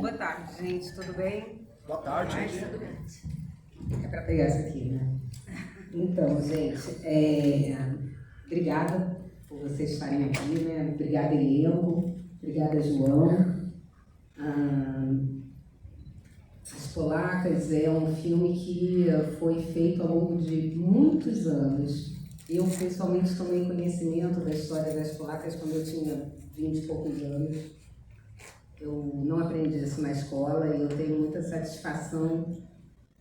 Boa tarde, gente. Tudo bem? Boa tarde. É para pegar essa aqui, né? Então, gente, obrigada por vocês estarem aqui, né? Obrigada, elenco. Obrigada, João. As Polacas é um filme que foi feito ao longo de muitos anos. Eu, pessoalmente, tomei conhecimento da história das Polacas quando eu tinha 20 e poucos anos. Eu não aprendi isso na escola e eu tenho muita satisfação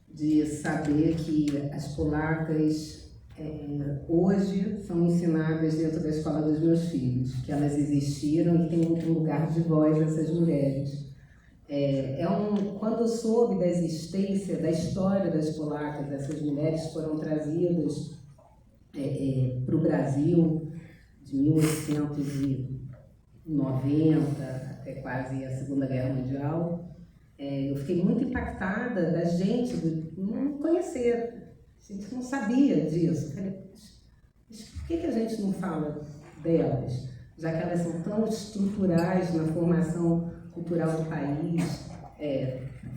de saber que as polacas hoje são ensinadas dentro da escola dos meus filhos, que elas existiram e tem um lugar de voz essas mulheres. Quando eu soube da existência, da história das polacas, essas mulheres foram trazidas para o Brasil de 1890 até quase a Segunda Guerra Mundial, eu fiquei muito impactada da gente não conhecer, a gente não sabia disso. Falei, mas por que a gente não fala delas, já que elas são tão estruturais na formação cultural do país,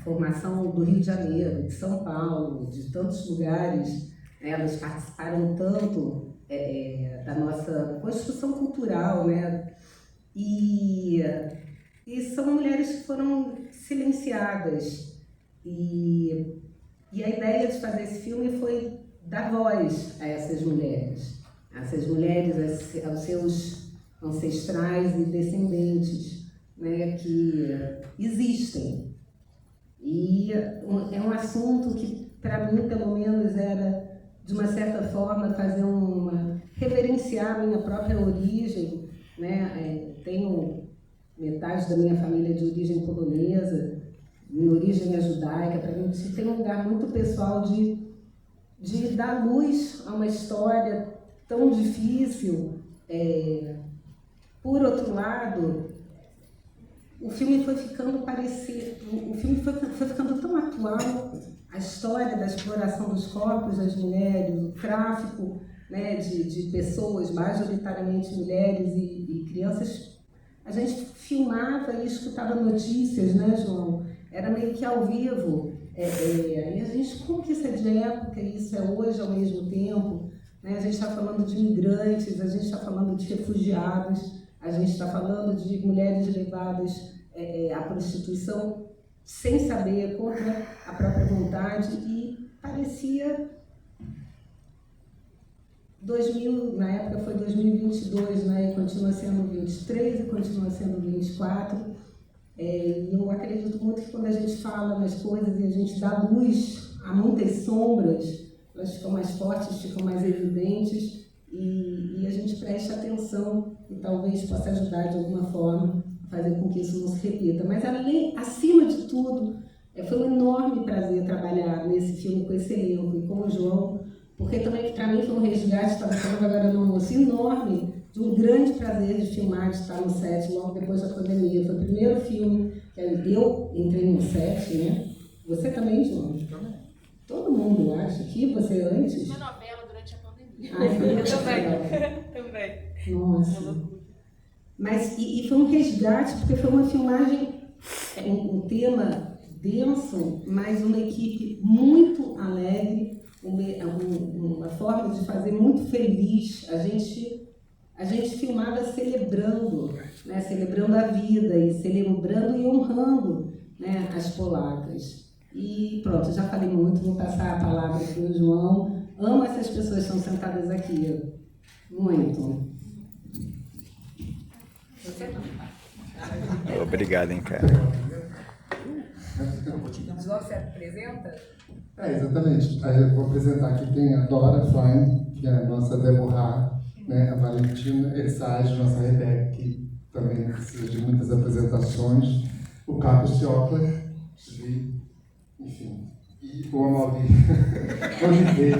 formação do Rio de Janeiro, de São Paulo, de tantos lugares, elas participaram tanto da nossa construção cultural, né? E são mulheres que foram silenciadas. E a ideia de fazer esse filme foi dar voz a essas mulheres aos seus ancestrais e descendentes, né, que existem. E é um assunto que, para mim, pelo menos, era, de uma certa forma, reverenciar a minha própria origem, né? Tenho metade da minha família de origem polonesa, minha origem é judaica. Para mim, tem um lugar muito pessoal de dar luz a uma história tão difícil. Por outro lado, o filme foi ficando tão atual, a história da exploração dos corpos das mulheres, o tráfico, né, de pessoas, majoritariamente mulheres e crianças. A gente filmava e escutava notícias, né, João? Era meio que ao vivo. E a gente, como que isso é de época e isso é hoje ao mesmo tempo? Né? A gente está falando de imigrantes, a gente está falando de refugiados, a gente está falando de mulheres levadas à prostituição sem saber, contra a própria vontade, e parecia 2000, na época foi 2022, né, e continua sendo 23 e continua sendo 24. Eu acredito muito que quando a gente fala nas coisas e a gente dá luz a muitas sombras, elas ficam mais fortes, ficam mais evidentes, e a gente preste atenção e talvez possa ajudar de alguma forma a fazer com que isso não se repita. Mas, acima de tudo, foi um enorme prazer trabalhar nesse filme com esse elenco e com o João, porque também, para mim, foi um resgate, estava falando agora no almoço, enorme, de um grande prazer de filmar, de estar no set logo depois da pandemia. Foi o primeiro filme que eu entrei no set, né? Você também, João? Também. Todo mundo, eu acho, que você antes. Uma novela durante a pandemia. Eu também. Nossa. Mas, e foi um resgate, porque foi uma filmagem, um tema denso, mas uma equipe muito alegre, uma forma de fazer muito feliz. A gente filmava celebrando, né, celebrando a vida e celebrando e honrando, né, as polacas. E pronto, já falei muito, vou passar a palavra para o João. Amo essas pessoas que estão sentadas aqui, muito. Obrigado, hein, cara. João, você apresenta? Exatamente. Eu vou apresentar aqui, tem a Dora Freund, que é a nossa Deborah, né? A Valentina Ersage, nossa Rebeca, que também precisa de muitas apresentações, o Carlos Ciocler, enfim, e o Amauri Oliveira.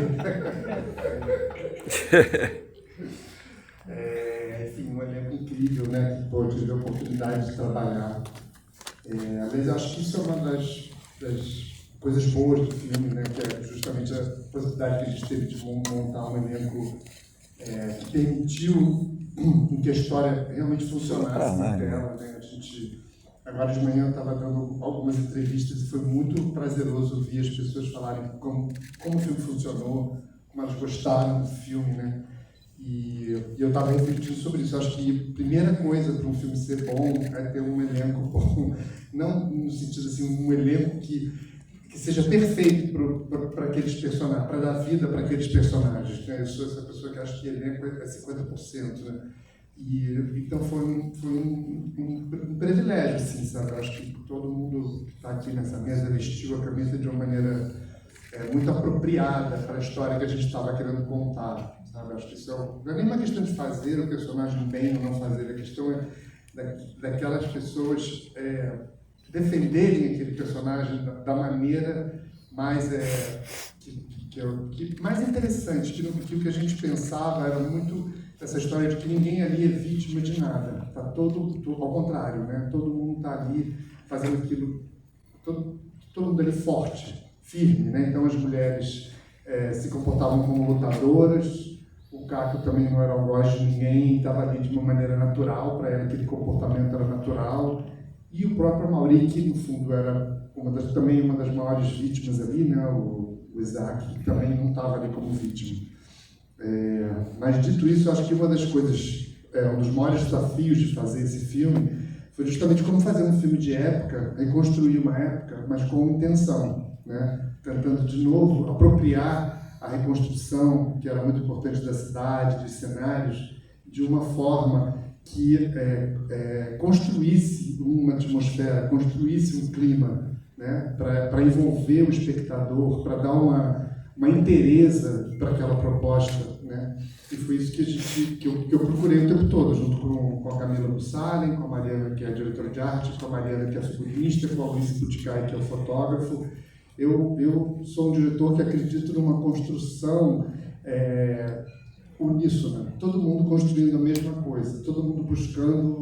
Enfim, um elenco incrível, né? Que eu tive a oportunidade de trabalhar. Mas eu acho que isso é uma das coisas boas do filme, né? Que é justamente a possibilidade que a gente teve de montar um elenco que permitiu que a história realmente funcionasse na tela, né? A gente agora de manhã eu estava dando algumas entrevistas e foi muito prazeroso ouvir as pessoas falarem como o filme funcionou, como elas gostaram do filme, né? E eu estava refletindo sobre isso. Eu acho que a primeira coisa para um filme ser bom é ter um elenco bom. Não no sentido assim, um elenco que seja perfeito para aqueles personagens, para dar vida para aqueles personagens. Né? Eu sou essa pessoa que acha que elenco é 50%. Né? Então foi um privilégio, assim, sabe? Eu acho que todo mundo que está aqui nessa mesa vestiu a camisa de uma maneira muito apropriada para a história que a gente estava querendo contar. Sabe? Acho que isso não é nem uma questão de fazer o personagem bem ou não fazer, a questão é daquelas pessoas defenderem aquele personagem da maneira mais, mais interessante, que o que a gente pensava era muito essa história de que ninguém ali é vítima de nada, tá todo ao contrário, né? Todo mundo está ali fazendo aquilo, todo mundo ali forte, firme, né? Então as mulheres se comportavam como lutadoras. O Caco também não era algoz de ninguém, estava ali de uma maneira natural, para ela aquele comportamento era natural. E o próprio Mauri, que no fundo era também uma das maiores vítimas ali, né? O Isaac, que também não estava ali como vítima. Mas dito isso, eu acho que uma das coisas, um dos maiores desafios de fazer esse filme foi justamente como fazer um filme de época, reconstruir uma época, mas com intenção, né? Tentando de novo apropriar a reconstrução, que era muito importante da cidade, dos cenários, de uma forma que construísse uma atmosfera, construísse um clima, né, para envolver o espectador, para dar uma inteireza para aquela proposta, né? E foi isso que eu procurei o tempo todo, junto com a Camila Bussalem, com a Mariana, que é a diretora de arte, com a Mariana, que é a figurinista, com a Luiz Buticai, que é o fotógrafo. Eu sou um diretor que acredito numa construção uníssona, todo mundo construindo a mesma coisa, todo mundo buscando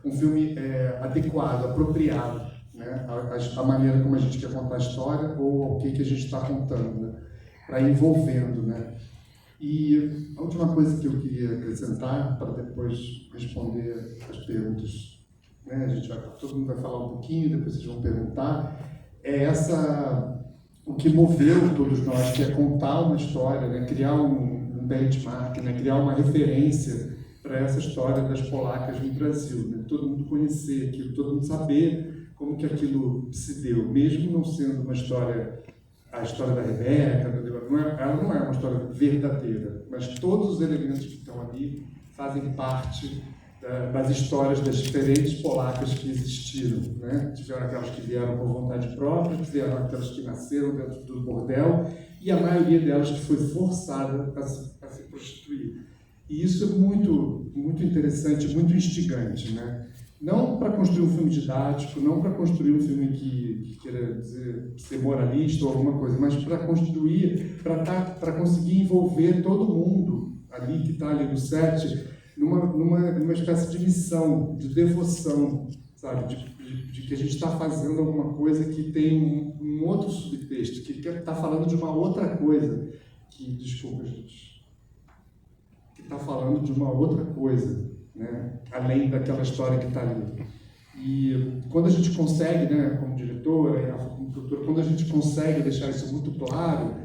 um filme adequado, apropriado, né? A maneira como a gente quer contar a história ou o que a gente está contando, né? Para ir envolvendo, né? E a última coisa que eu queria acrescentar, para depois responder as perguntas, né? Todo mundo vai falar um pouquinho, depois vocês vão perguntar, o que moveu todos nós, que é contar uma história, né? Criar um benchmark, né? Criar uma referência para essa história das polacas no Brasil, né? Todo mundo conhecer aquilo, todo mundo saber como que aquilo se deu, mesmo não sendo uma história, a história da Rebeca, ela não é uma história verdadeira, mas todos os elementos que estão ali fazem parte das histórias das diferentes polacas que existiram, né? Tiveram aquelas que vieram por vontade própria, tiveram aquelas que nasceram dentro do bordel, e a maioria delas que foi forçada a se prostituir. E isso é muito, muito interessante, muito instigante, né? Não para construir um filme didático, não para construir um filme que queira dizer, ser moralista ou alguma coisa, mas para construir, para conseguir envolver todo mundo ali que está ali no set, numa espécie de missão, de devoção, sabe? De que a gente está fazendo alguma coisa que tem um outro subtexto, que está falando de uma outra coisa, desculpa, gente, que está falando de uma outra coisa, né? Além daquela história que está ali. E quando a gente consegue, né, como diretora, como produtora, quando a gente consegue deixar isso muito claro,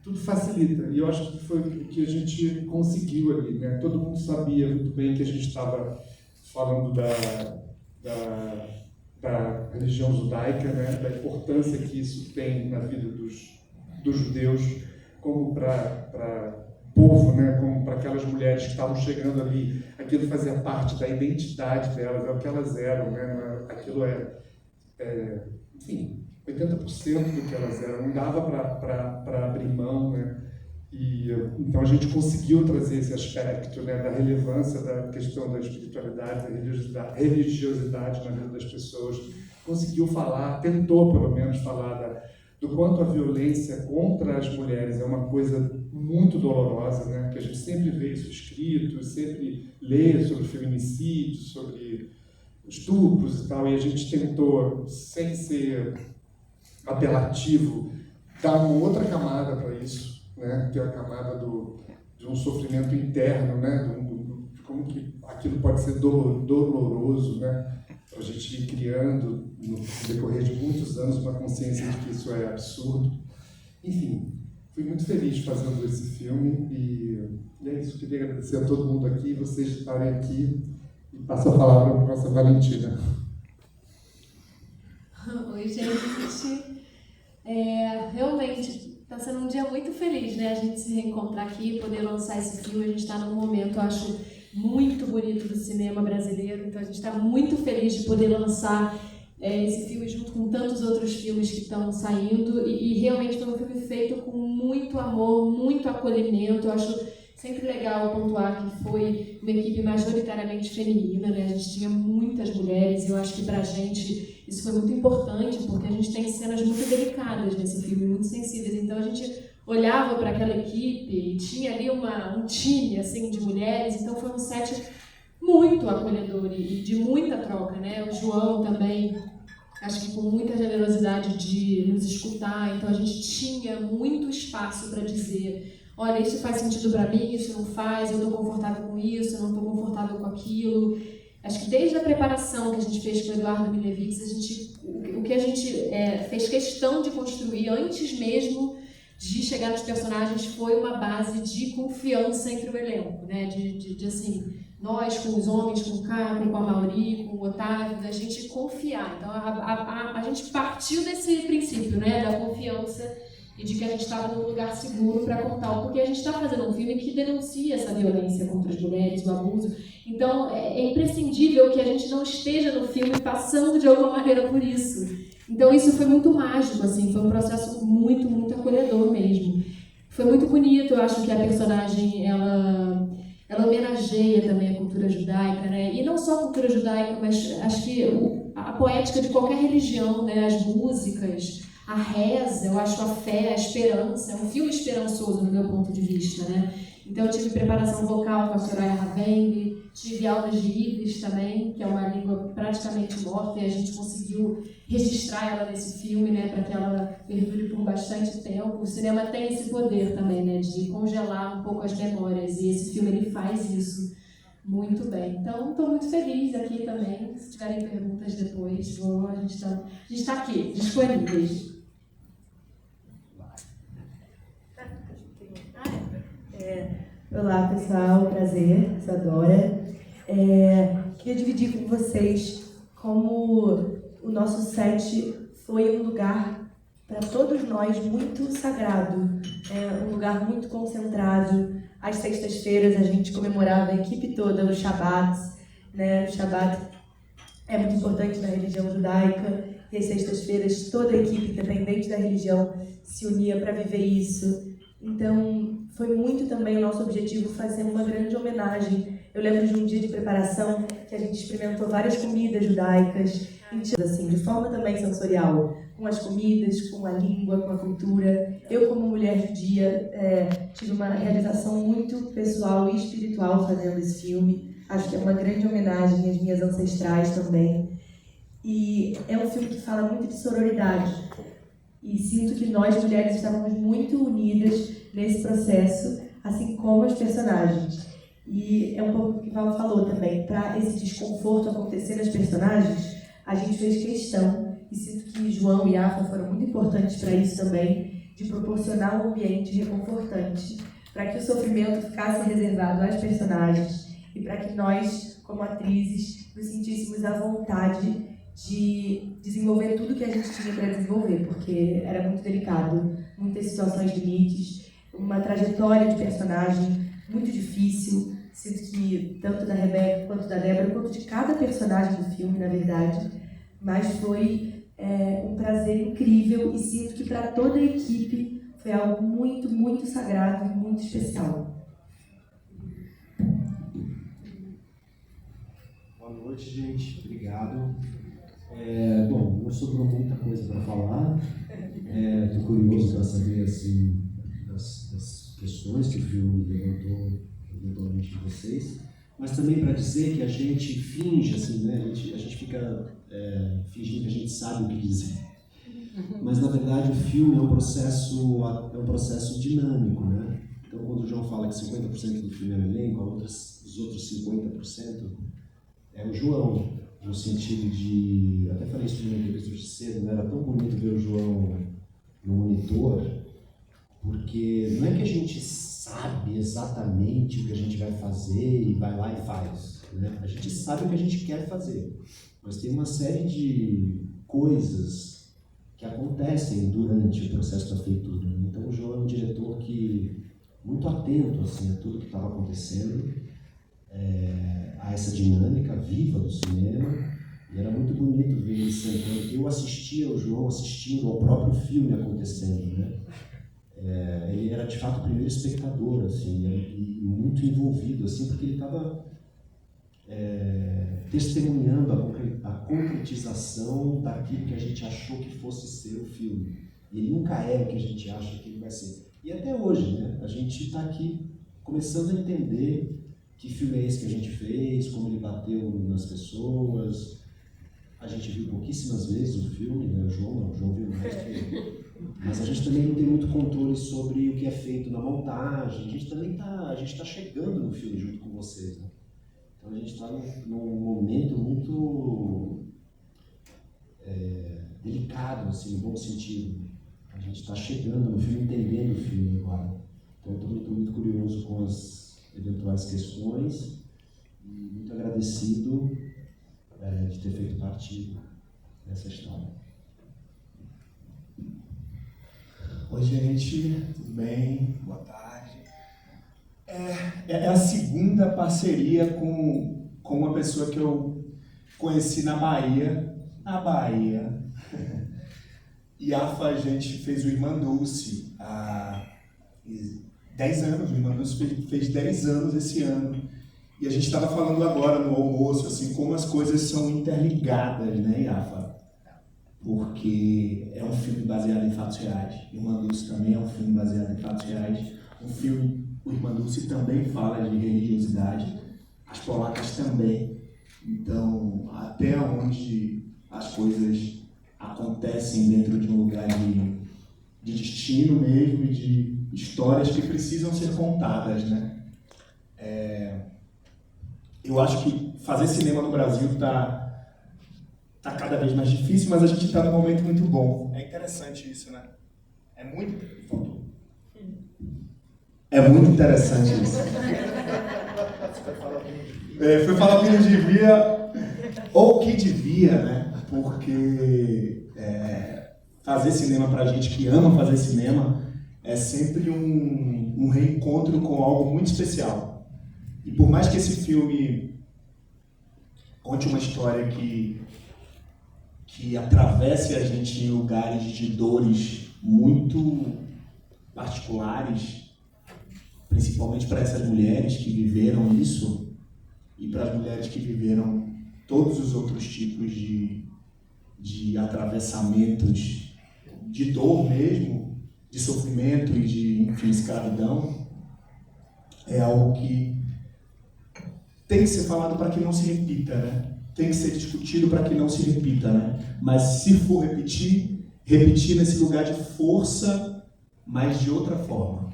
tudo facilita. E eu acho que foi o que a gente conseguiu ali, né? Todo mundo sabia muito bem que a gente estava falando da religião judaica, né? Da importância que isso tem na vida dos judeus, como para povo, né? Como para aquelas mulheres que estavam chegando ali. Aquilo fazia parte da identidade delas, é o que elas eram, né? Aquilo enfim, 80% do que elas eram, não dava para abrir mão, né? Então a gente conseguiu trazer esse aspecto, né, da relevância da questão da espiritualidade, da religiosidade na vida das pessoas, conseguiu falar, tentou pelo menos falar do quanto a violência contra as mulheres é uma coisa muito dolorosa, né? Que a gente sempre vê isso escrito, sempre lê sobre feminicídio, sobre estupros e tal, e a gente tentou, sem ser apelativo, dar uma outra camada para isso, né? Que é a camada de um sofrimento interno, né? De como que aquilo pode ser doloroso, né? a gente ir criando, no decorrer de muitos anos, uma consciência de que isso é absurdo. Enfim, fui muito feliz fazendo esse filme e é isso. Queria agradecer a todo mundo aqui, vocês estarem aqui, e passo a palavra para a nossa Valentina. Oi, gente. Realmente está sendo um dia muito feliz, né? A gente se reencontrar aqui, poder lançar esse filme. A gente está num momento, eu acho, muito bonito do cinema brasileiro. Então a gente está muito feliz de poder lançar esse filme junto com tantos outros filmes que estão saindo. E realmente foi um filme feito com muito amor, muito acolhimento. Eu acho sempre legal pontuar que foi uma equipe majoritariamente feminina, né? A gente tinha muitas mulheres e eu acho que pra gente isso foi muito importante, porque a gente tem cenas muito delicadas nesse filme, muito sensíveis. Então a gente olhava para aquela equipe e tinha ali um time assim, de mulheres, então foi um set muito acolhedor e de muita troca, né? O João também, acho que com muita generosidade de nos escutar, então a gente tinha muito espaço para dizer: olha, isso faz sentido para mim, isso não faz, eu estou confortável com isso, eu não estou confortável com aquilo. Acho que desde a preparação que a gente fez com o Eduardo Milevich, o que a gente fez questão de construir antes mesmo de chegar nos personagens foi uma base de confiança entre o elenco, né? De assim, nós com os homens, com o Caco, com a Mauri, com o Otávio, da gente confiar. Então a gente partiu desse princípio, né? Da confiança e de que a gente estava num lugar seguro para contar, porque a gente está fazendo um filme que denuncia essa violência contra as mulheres, o abuso. Então, é imprescindível que a gente não esteja no filme passando de alguma maneira por isso. Então, isso foi muito mágico, assim, foi um processo muito, muito acolhedor mesmo. Foi muito bonito, eu acho que a personagem, ela homenageia também a cultura judaica, né? E não só a cultura judaica, mas acho que a poética de qualquer religião, né? As músicas, a reza, eu acho a fé, a esperança, é um filme esperançoso no meu ponto de vista, né? Então eu tive preparação vocal com a Soraya Raveng, tive aulas de Yiddish também, que é uma língua praticamente morta, e a gente conseguiu registrar ela nesse filme, né, para que ela perdure por bastante tempo. O cinema tem esse poder também, né, de congelar um pouco as memórias, e esse filme ele faz isso muito bem. Então, estou muito feliz aqui também. Se tiverem perguntas depois, a gente está aqui, disponíveis. Olá, pessoal, prazer, Isadora. Queria dividir com vocês como o nosso set foi um lugar para todos nós muito sagrado, um lugar muito concentrado. Às sextas-feiras a gente comemorava a equipe toda o Shabat, né? O Shabat é muito importante na religião judaica e às sextas-feiras toda a equipe, independente da religião, se unia para viver isso. Então, foi muito também o nosso objetivo fazer uma grande homenagem. Eu lembro de um dia de preparação que a gente experimentou várias comidas judaicas, assim, de forma também sensorial, com as comidas, com a língua, com a cultura. Eu, como mulher judia, tive uma realização muito pessoal e espiritual fazendo esse filme. Acho que é uma grande homenagem às minhas ancestrais também. E é um filme que fala muito de sororidade. E sinto que nós, mulheres, estávamos muito unidas nesse processo, assim como as personagens. E é um pouco o que Val falou também, para esse desconforto acontecer nas personagens, a gente fez questão, e sinto que João e Afa foram muito importantes para isso também, de proporcionar um ambiente reconfortante, para que o sofrimento ficasse reservado às personagens, e para que nós, como atrizes, nos sentíssemos à vontade de desenvolver tudo que a gente tinha para desenvolver, porque era muito delicado, muitas situações limites, uma trajetória de personagem muito difícil. Sinto que tanto da Rebeca quanto da Débora, quanto de cada personagem do filme, na verdade, mas foi um prazer incrível e sinto que para toda a equipe foi algo muito, muito sagrado e muito especial. Boa noite, gente. Obrigado. Bom, não sobrou muita coisa para falar. Estou curioso para saber assim, das questões que o filme levantou eventualmente de vocês, mas também para dizer que a gente finge, assim, né? A gente fica fingindo que a gente sabe o que dizer. Mas, na verdade, o filme é um processo dinâmico, né? Então, quando o João fala que 50% do filme é o elenco, os outros 50% é o João. no sentido de, até falei isso de uma entrevista hoje cedo, né? Era tão bonito ver o João no monitor, porque não é que a gente sabe exatamente o que a gente vai fazer e vai lá e faz, né? A gente sabe o que a gente quer fazer, mas tem uma série de coisas que acontecem durante o processo da feitura. Então o João é um diretor que muito atento assim, a tudo que estava acontecendo, a essa dinâmica viva do cinema, e era muito bonito ver ele sentando. Eu assistia ao João assistindo ao próprio filme acontecendo, né? Ele era de fato o primeiro espectador, assim, e muito envolvido, assim, porque ele estava testemunhando a concretização daquilo que a gente achou que fosse ser o filme. E ele nunca é o que a gente acha que ele vai ser. E até hoje, né? A gente está aqui começando a entender que filme é esse que a gente fez, como ele bateu nas pessoas. A gente viu pouquíssimas vezes o filme, né? O João viu mais que eu. Mas a gente também não tem muito controle sobre o que é feito na montagem. A gente também está chegando no filme junto com vocês, né? Então a gente está num momento muito delicado, assim, no bom sentido. A gente está chegando no filme, entendendo o filme agora. Então eu estou muito curioso com as eventuais questões e muito agradecido de ter feito parte dessa história. Oi, gente, tudo bem? Boa tarde. É a segunda parceria com uma pessoa que eu conheci na Bahia. IAFA, a gente fez o Irmã Dulce há 10 anos. O Irmã Dulce fez 10 anos esse ano. E a gente estava falando agora no almoço, assim, como as coisas são interligadas, né, IAFA? Porque é um filme baseado em fatos reais. Irmã Dulce também é um filme baseado em fatos reais. O Irmã Dulce também fala de religiosidade. As polacas também. Então, até onde as coisas acontecem dentro de um lugar de destino mesmo, e de histórias que precisam ser contadas, né? Eu acho que fazer cinema no Brasil está cada vez mais difícil, mas a gente está num momento muito bom. É interessante isso, né? É muito interessante isso. Foi falar o que não devia, ou que devia, né? Porque fazer cinema pra gente que ama fazer cinema é sempre um reencontro com algo muito especial. E por mais que esse filme conte uma história que atravesse a gente em lugares de dores muito particulares, principalmente para essas mulheres que viveram isso e para as mulheres que viveram todos os outros tipos de atravessamentos de dor mesmo, de sofrimento e de, enfim, escravidão, é algo que tem que ser falado para que não se repita, né? Tem que ser discutido para que não se repita, né? Mas se for repetir nesse lugar de força, mas de outra forma,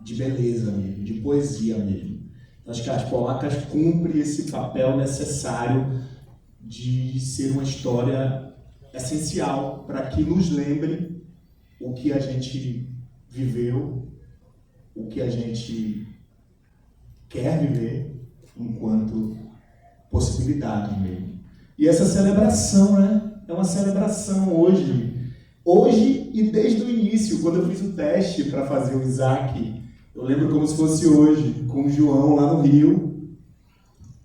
de beleza mesmo, de poesia mesmo. Acho que as polacas cumprem esse papel necessário de ser uma história essencial para que nos lembre o que a gente viveu, o que a gente quer viver enquanto possibilidade mesmo. E essa celebração, né? É uma celebração hoje e desde o início, quando eu fiz o teste para fazer o Isaac, eu lembro como se fosse hoje, com o João lá no Rio,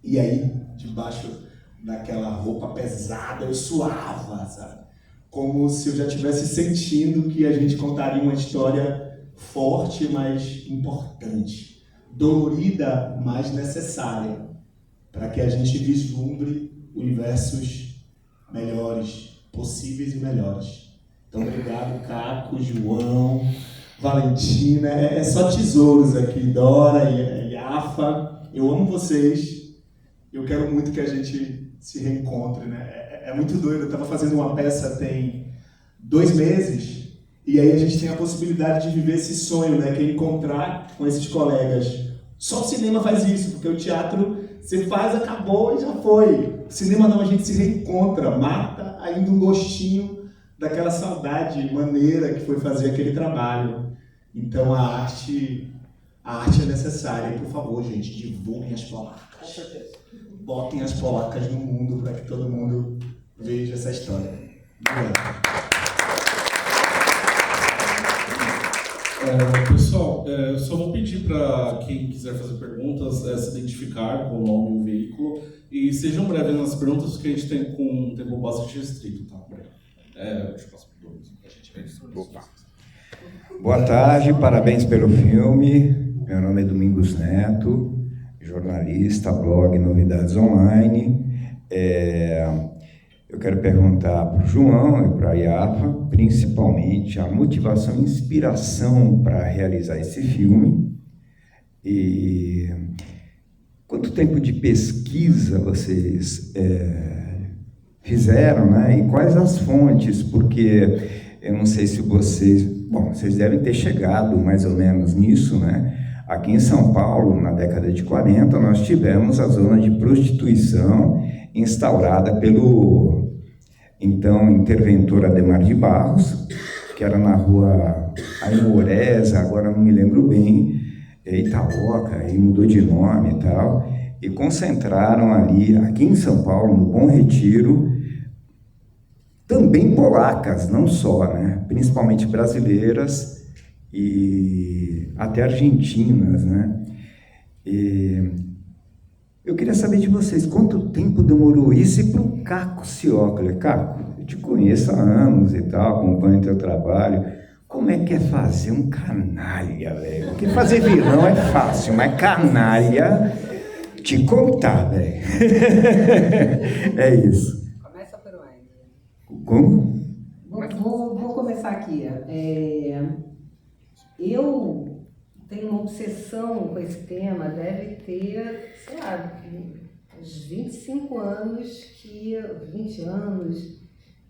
e aí, debaixo daquela roupa pesada, eu suava, sabe? Como se eu já estivesse sentindo que a gente contaria uma história forte, mas importante, dolorida, mas necessária, para que a gente vislumbre universos melhores, possíveis e melhores. Então, obrigado, Caco, João, Valentina, é só tesouros aqui, Dora e Afa. Eu amo vocês, eu quero muito que a gente se reencontre, né? É muito doido, eu estava fazendo uma peça tem 2 meses, e aí a gente tem a possibilidade de viver esse sonho, né? Que é encontrar com esses colegas. Só o cinema faz isso, porque o teatro Você faz, acabou e já foi. O cinema não, a gente se reencontra, mata ainda um gostinho daquela saudade maneira que foi fazer aquele trabalho. Então a arte é necessária. E, por favor, gente, divulguem as polacas. Com certeza. Botem as polacas no mundo para que todo mundo veja essa história. Obrigado. Pessoal, eu só vou pedir para quem quiser fazer perguntas se identificar com o nome e o veículo e sejam breves nas perguntas, porque a gente tem com um tempo bastante restrito, tá? Deixa eu passar para o Douglas, a gente vê. Opa. Boa tarde, parabéns pelo filme. Meu nome é Domingos Neto, jornalista, blog Novidades Online. Eu quero perguntar para o João e para a Yafa, principalmente, a motivação e inspiração para realizar esse filme. E quanto tempo de pesquisa vocês fizeram, né? E quais as fontes? Porque eu não sei se vocês... Bom, vocês devem ter chegado mais ou menos nisso, né? Aqui em São Paulo, na década de 40, nós tivemos a zona de prostituição instaurada pelo então interventor Adhemar de Barros, que era na rua Aimoresa, agora não me lembro bem, Itaoca, e mudou de nome e tal, e concentraram ali, aqui em São Paulo, no Bom Retiro, também polacas, não só, né? Principalmente brasileiras e até argentinas, né? Eu queria saber de vocês, quanto tempo demorou isso? E para o Caco Cioccola, Caco, eu te conheço há anos e tal, acompanho teu trabalho. Como é que é fazer um canalha, velho? Porque fazer vilão é fácil, mas canalha, te contar, velho. É isso. Começa por onde? Como? Vou começar aqui. Eu tenho uma obsessão com esse tema, deve ter, sei lá, uns 25 anos, 20 anos,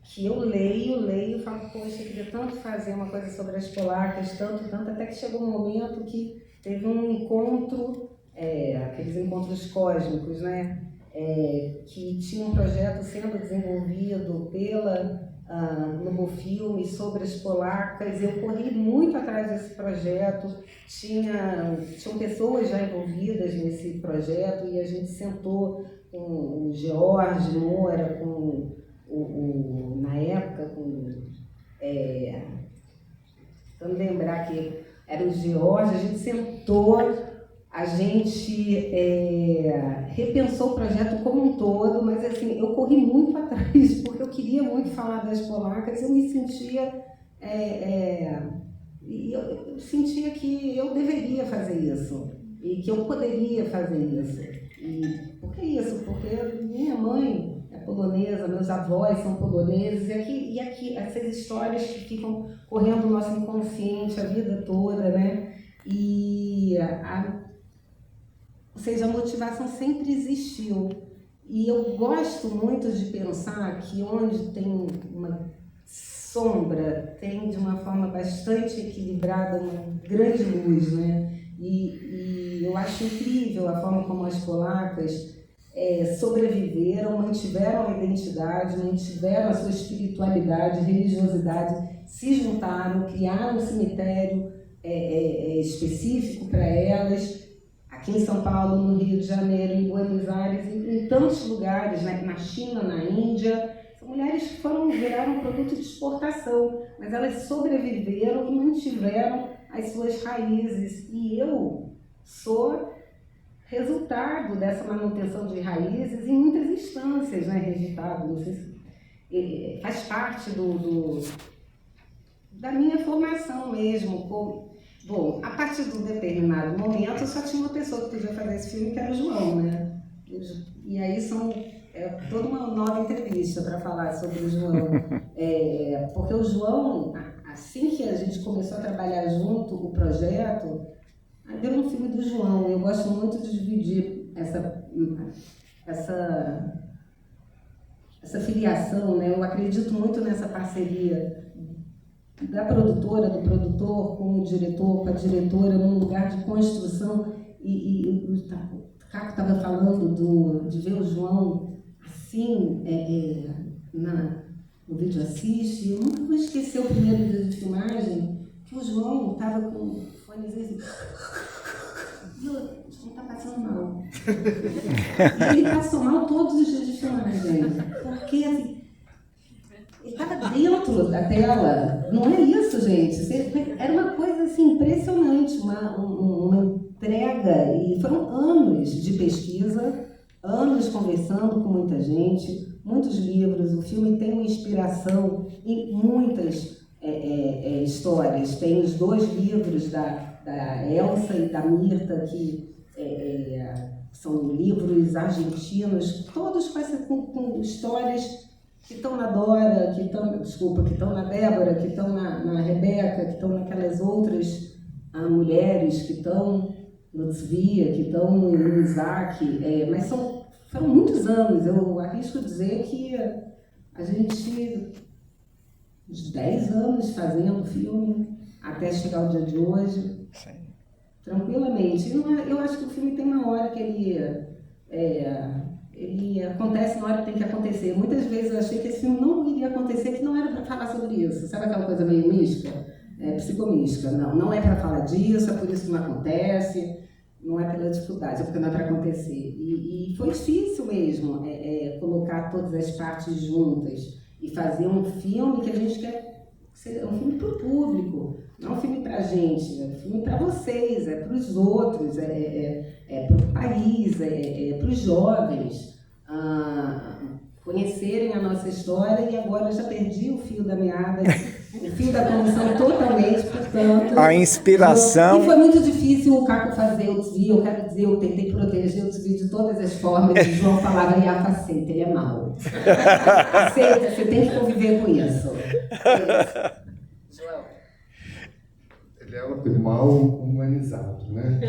que eu leio e falo, poxa, eu queria tanto fazer uma coisa sobre as polacas, tanto, até que chegou um momento que teve um encontro, aqueles encontros cósmicos, né? Que tinha um projeto sendo desenvolvido pela Nobofilme sobre as polacas. Eu corri muito atrás desse projeto, tinham pessoas já envolvidas nesse projeto e a gente sentou com o George Moura, com na época, vamos lembrar que era o George, a gente sentou, a gente repensou o projeto como um todo, mas assim, eu corri muito atrás, porque eu queria muito falar das polacas, eu me sentia, eu sentia que eu deveria fazer isso, e que eu poderia fazer isso. E por que isso? Porque minha mãe é polonesa, meus avós são poloneses, e aqui essas histórias que ficam correndo no nosso inconsciente a vida toda, né? Ou seja, a motivação sempre existiu. E eu gosto muito de pensar que onde tem uma sombra, tem de uma forma bastante equilibrada uma grande luz, né? E eu acho incrível a forma como as polacas sobreviveram, mantiveram a identidade, mantiveram a sua espiritualidade, religiosidade, se juntaram, criaram um cemitério específico para elas, aqui em São Paulo, no Rio de Janeiro, em Buenos Aires, em tantos lugares, né? Na China, na Índia. São mulheres que viraram produto de exportação, mas elas sobreviveram e mantiveram as suas raízes. E eu sou resultado dessa manutenção de raízes em muitas instâncias, né? Resultado, não sei se faz parte da minha formação mesmo. Bom, a partir de um determinado momento, eu só tinha uma pessoa que podia fazer esse filme, que era o João, né? E aí toda uma nova entrevista para falar sobre o João. Porque o João, assim que a gente começou a trabalhar junto o projeto, deu um filme do João. Eu gosto muito de dividir essa filiação, né? Eu acredito muito nessa parceria da produtora, do produtor com o diretor, com a diretora, num lugar de construção. O Caco estava falando de ver o João assim, no vídeo assiste. Eu nunca vou esquecer o primeiro dia de filmagem, que o João estava com o fonezinho assim. E o João está passando mal. E ele passou mal todos os dias de filmagem. Porque assim, ele estava dentro da tela. Não é isso, gente. Era uma coisa assim, impressionante, uma entrega. E foram anos de pesquisa, anos conversando com muita gente, muitos livros. O filme tem uma inspiração em muitas histórias. Tem os 2 livros da Elsa e da Mirta, que são livros argentinos, todos com histórias que estão na Dora, que estão na Débora, que estão na Rebeca, que estão naquelas outras mulheres que estão no Tzvia, que estão no Isaac, mas foram muitos anos. Eu arrisco dizer que a gente, uns 10 anos fazendo filme, até chegar ao dia de hoje. Sim. Tranquilamente. Eu acho que o filme tem uma hora que ele acontece na hora que tem que acontecer. Muitas vezes eu achei que esse filme não iria acontecer, que não era para falar sobre isso. Sabe aquela coisa meio mística? Psicomística. Não é para falar disso, é por isso que não acontece. Não é pela dificuldade, é porque não é para acontecer. E foi difícil mesmo colocar todas as partes juntas e fazer um filme que a gente quer ser um filme para o público, não um filme para a gente, é um filme para vocês, é para os outros, é para o país, é para os jovens conhecerem a nossa história. E agora eu já perdi o fio da meada, o fio da condução totalmente, portanto... A inspiração... E foi muito difícil o Caco fazer o Tzvi. Eu quero dizer, eu tentei proteger o Tzvi de todas as formas. O João falava, Iafa, aceita, ele é mau. Aceita, você tem que conviver com isso. João. Ele é um mal humanizado, né?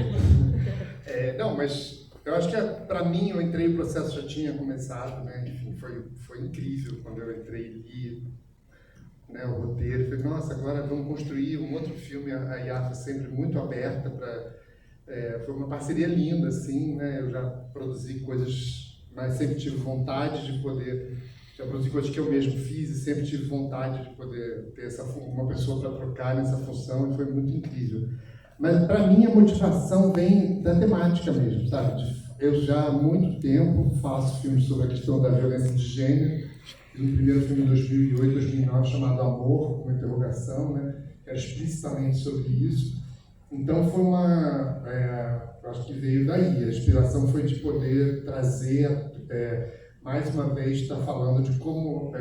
Não, mas eu acho que para mim, eu entrei, o processo já tinha começado, né? Enfim, foi incrível quando eu entrei e li, né, o roteiro. Falei, nossa, agora vamos construir um outro filme. A IAFA sempre muito aberta para... foi uma parceria linda, assim, né? Eu já produzi coisas, mas sempre tive vontade de poder... Já produzi coisas que eu mesmo fiz e sempre tive vontade de poder ter uma pessoa para trocar nessa função, e foi muito incrível. Mas, para mim, a motivação vem da temática mesmo, sabe? Eu já há muito tempo faço filmes sobre a questão da violência de gênero. Fiz um primeiro filme em 2008, 2009, chamado Amor, com uma interrogação, né? Que era explicitamente sobre isso. Então, foi eu acho que veio daí. A inspiração foi de poder trazer... mais uma vez, está falando de como,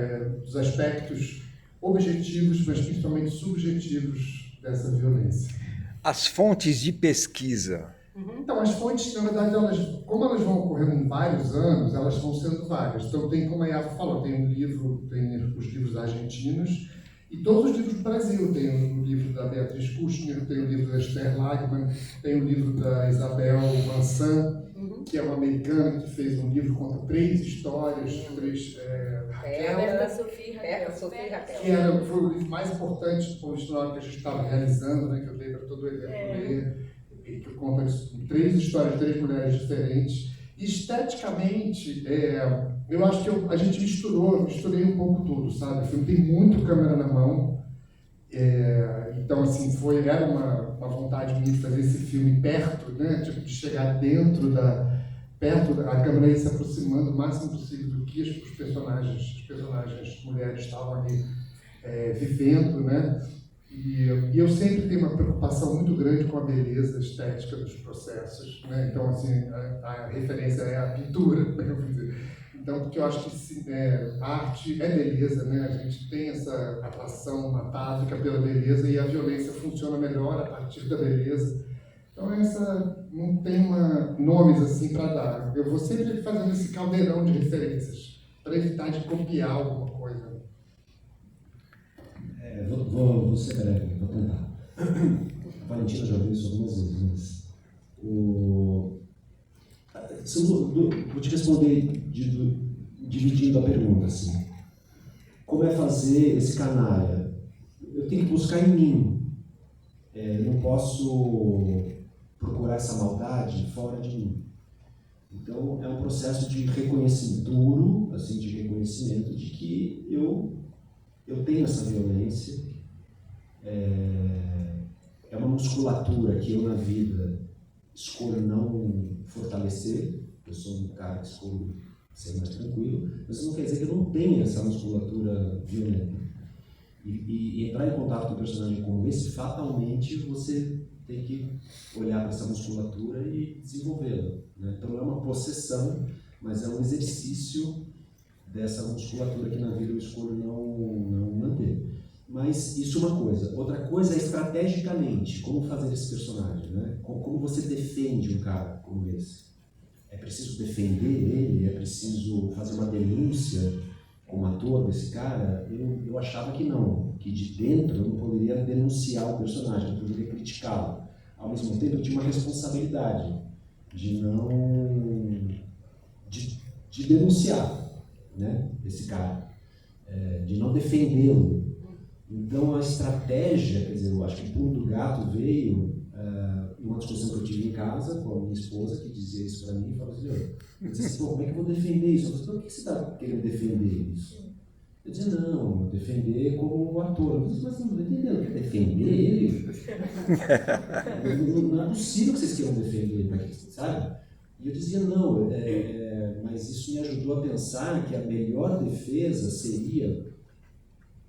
dos aspectos objetivos, mas principalmente subjetivos dessa violência. As fontes de pesquisa. Então, as fontes, na verdade, como elas vão ocorrendo em vários anos, elas vão sendo várias. Então, tem, como a Iafa falou, tem os livros argentinos e todos os livros do Brasil. Tem o livro da Beatriz Kushner, tem o livro da Esther Lagman, tem o livro da Isabel Mansan, que é uma americana que fez um livro que conta 3 histórias, Raquel, Sofia e Raquel. Foi o livro mais importante do histórico que a gente estava realizando, né, que eu dei para todo o elenco ler, que conta 3 histórias de 3 mulheres diferentes. E, esteticamente, eu acho que a gente misturei um pouco tudo, sabe? O filme tem muito câmera na mão, então, assim, era uma vontade minha de fazer esse filme perto, né? Tipo, de chegar dentro a câmera ia se aproximando o máximo possível do que as personagens mulheres estavam ali vivendo, né? E eu sempre tenho uma preocupação muito grande com a beleza estética dos processos, né? Então, assim, a referência é a pintura, eu vou dizer. Então, porque eu acho que arte é beleza, né? A gente tem essa atração atávica pela beleza e a violência funciona melhor a partir da beleza. Então, não tem nomes assim para dar. Eu vou sempre fazendo esse caldeirão de referências para evitar de copiar alguma coisa. Vou ser breve, vou tentar. A Valentina já viu isso algumas vezes, mas vou te responder dividindo a pergunta assim. Como é fazer esse canalha? Eu tenho que buscar em mim. Eu não posso procurar essa maldade fora de mim. Então, é um processo de reconhecimento duro, assim, de reconhecimento de que eu tenho essa violência. É uma musculatura que eu, na vida, escolho não fortalecer. Eu sou um cara que escolho ser mais tranquilo, mas isso não quer dizer que eu não tenha essa musculatura violenta. E entrar em contato com um personagem como esse, fatalmente você tem que olhar para essa musculatura e desenvolvê-la, né? Então não é uma possessão, mas é um exercício dessa musculatura que na vida eu escolho não manter. Mas isso é uma coisa. Outra coisa é estrategicamente, como fazer esse personagem, né? Como você defende um cara como esse. É preciso defender ele? É preciso fazer uma denúncia como ator desse cara? Eu achava que não, que de dentro eu não poderia denunciar o personagem, eu poderia criticá-lo. Ao mesmo tempo eu tinha uma responsabilidade de denunciar, né, esse cara, de não defendê-lo. Então a estratégia, quer dizer, eu acho que o pulo do gato veio uma discussão que eu tive em casa com a minha esposa, que dizia isso para mim, e falava assim, eu disse assim, como é que eu vou defender isso? Eu falei, por que você está querendo defender isso? Eu dizia, não, defender como ator. Eu disse, mas você não está entendendo, quer defender ele? Não é possível que vocês queiram defender ele, sabe? E eu dizia, não, mas isso me ajudou a pensar que a melhor defesa seria...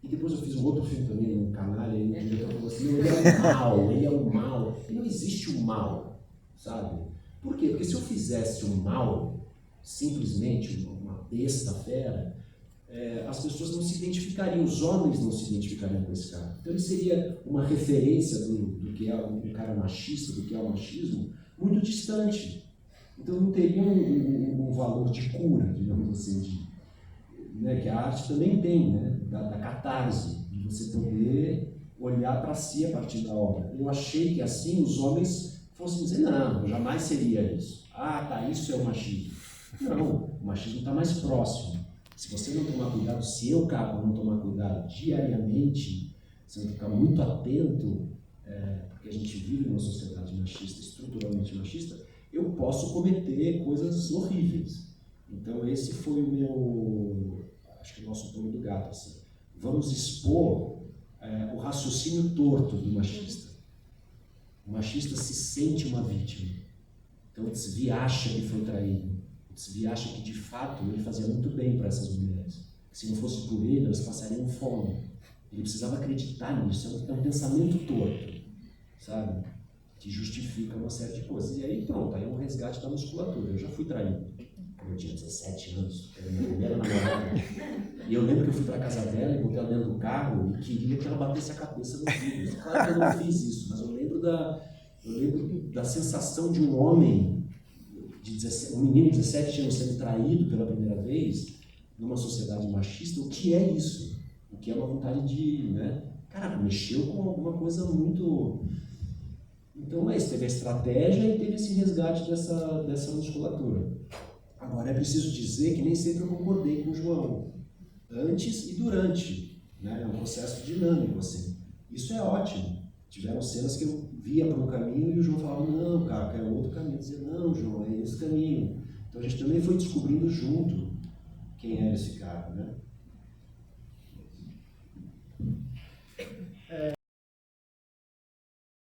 E depois eu fiz um outro filme também, no Canalha, e o diretor falou assim, ele é o mal, e não existe o mal, sabe? Por quê? Porque se eu fizesse o mal, simplesmente uma besta fera, as pessoas não se identificariam, os homens não se identificariam com esse cara. Então ele seria uma referência do que é um cara machista, do que é o machismo, muito distante. Então não teria um valor de cura, digamos assim, né, que a arte também tem, né, da catarse, de você poder olhar para si a partir da obra. Eu achei que assim os homens fossem dizer, não, jamais seria isso. Ah, tá, isso é o machismo. Não, o machismo está mais próximo. Se você não tomar cuidado, se eu, Caco, não tomar cuidado diariamente, se eu não ficar muito atento, porque a gente vive numa sociedade machista, estruturalmente machista, eu posso cometer coisas horríveis. Então esse foi o meu, acho que o nosso pulo do gato, assim. Vamos expor o raciocínio torto do machista. O machista se sente uma vítima. Então o desvio acha que foi traído. O desvio acha que de fato ele fazia muito bem para essas mulheres. Que se não fosse por ele, elas passariam fome. Ele precisava acreditar nisso. É um pensamento torto, sabe? Que justifica uma série de coisas. E aí pronto, aí é um resgate da musculatura. Eu já fui traído. Eu tinha 17 anos, era minha primeira namorada. E eu lembro que eu fui para a casa dela e botei ela dentro do carro e queria que ela batesse a cabeça no vidro. Claro que eu não fiz isso, mas eu lembro da sensação de um homem, um menino de 17 anos sendo traído pela primeira vez numa sociedade machista. O que é isso? O que é uma vontade de, né? Caraca, mexeu com alguma coisa muito... Então teve a estratégia e teve esse resgate dessa musculatura. Agora, é preciso dizer que nem sempre eu concordei com o João, antes e durante, né? É um processo dinâmico, assim. Isso é ótimo. Tiveram cenas que eu via para um caminho e o João falava, não, cara, é outro caminho. Eu dizia, não, João, é esse caminho. Então a gente também foi descobrindo junto quem era esse cara, né?